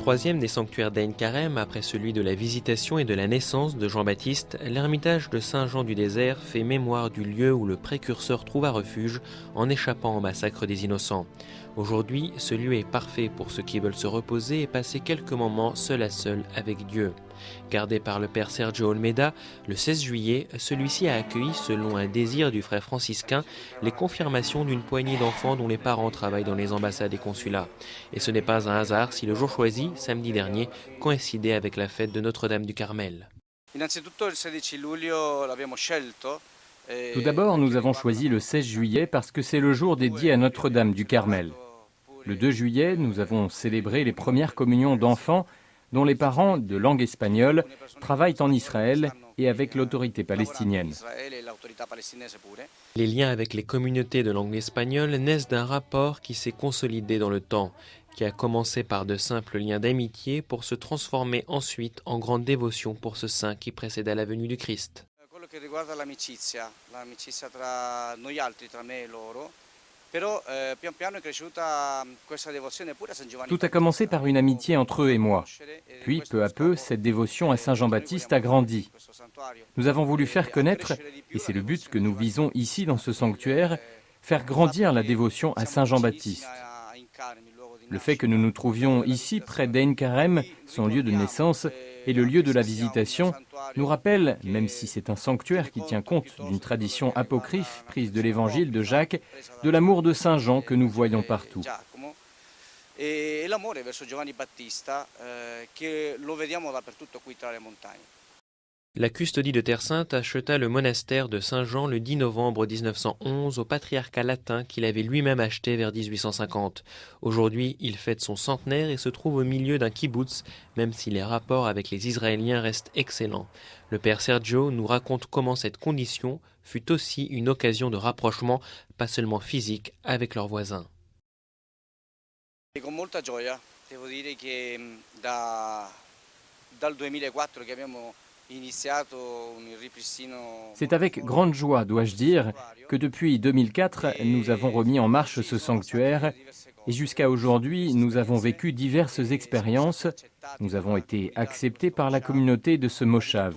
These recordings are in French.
troisième des sanctuaires d'Ain Carem, après celui de la Visitation et de la naissance de Jean-Baptiste, l'ermitage de Saint-Jean du Désert fait mémoire du lieu où le précurseur trouva refuge en échappant au massacre des innocents. Aujourd'hui, ce lieu est parfait pour ceux qui veulent se reposer et passer quelques moments seul à seul avec Dieu. Gardé par le père Sergio Olmeda, le 16 juillet, celui-ci a accueilli, selon un désir du frère franciscain, les confirmations d'une poignée d'enfants dont les parents travaillent dans les ambassades et consulats. Et ce n'est pas un hasard si le jour choisi, samedi dernier, coïncidait avec la fête de Notre-Dame du Carmel. Tout d'abord, nous avons choisi le 16 juillet parce que c'est le jour dédié à Notre-Dame du Carmel. Le 2 juillet, nous avons célébré les premières communions d'enfants dont les parents, de langue espagnole, travaillent en Israël et avec l'autorité palestinienne. Les liens avec les communautés de langue espagnole naissent d'un rapport qui s'est consolidé dans le temps, qui a commencé par de simples liens d'amitié pour se transformer ensuite en grande dévotion pour ce saint qui précéda la venue du Christ. Tout a commencé par une amitié entre eux et moi. Puis, peu à peu, cette dévotion à Saint Jean-Baptiste a grandi. Nous avons voulu faire connaître, et c'est le but que nous visons ici dans ce sanctuaire, faire grandir la dévotion à Saint Jean-Baptiste. Le fait que nous nous trouvions ici, près d'Ain Carem, son lieu de naissance, et le lieu de la visitation, nous rappelle, même si c'est un sanctuaire qui tient compte d'une tradition apocryphe prise de l'évangile de Jacques, de l'amour de Saint Jean que nous voyons partout. La custodie de Terre Sainte acheta le monastère de Saint-Jean le 10 novembre 1911 au patriarcat latin qu'il avait lui-même acheté vers 1850. Aujourd'hui, il fête son centenaire et se trouve au milieu d'un kibboutz, même si les rapports avec les Israéliens restent excellents. Le père Sergio nous raconte comment cette condition fut aussi une occasion de rapprochement, pas seulement physique, avec leurs voisins. C'est avec grande joie, dois-je dire, que depuis 2004, nous avons remis en marche ce sanctuaire et jusqu'à aujourd'hui, nous avons vécu diverses expériences. Nous avons été acceptés par la communauté de ce moshav.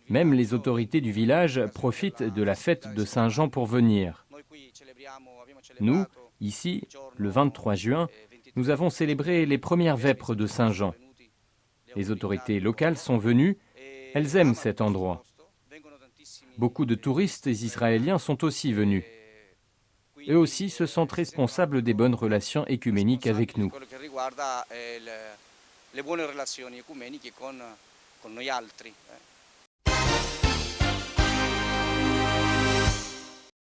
Même les autorités du village profitent de la fête de Saint-Jean pour venir. Nous, ici, le 23 juin, nous avons célébré les premières vêpres de Saint-Jean. Les autorités locales sont venues. Elles aiment cet endroit. Beaucoup de touristes israéliens sont aussi venus. Eux aussi se sentent responsables des bonnes relations écuméniques avec nous.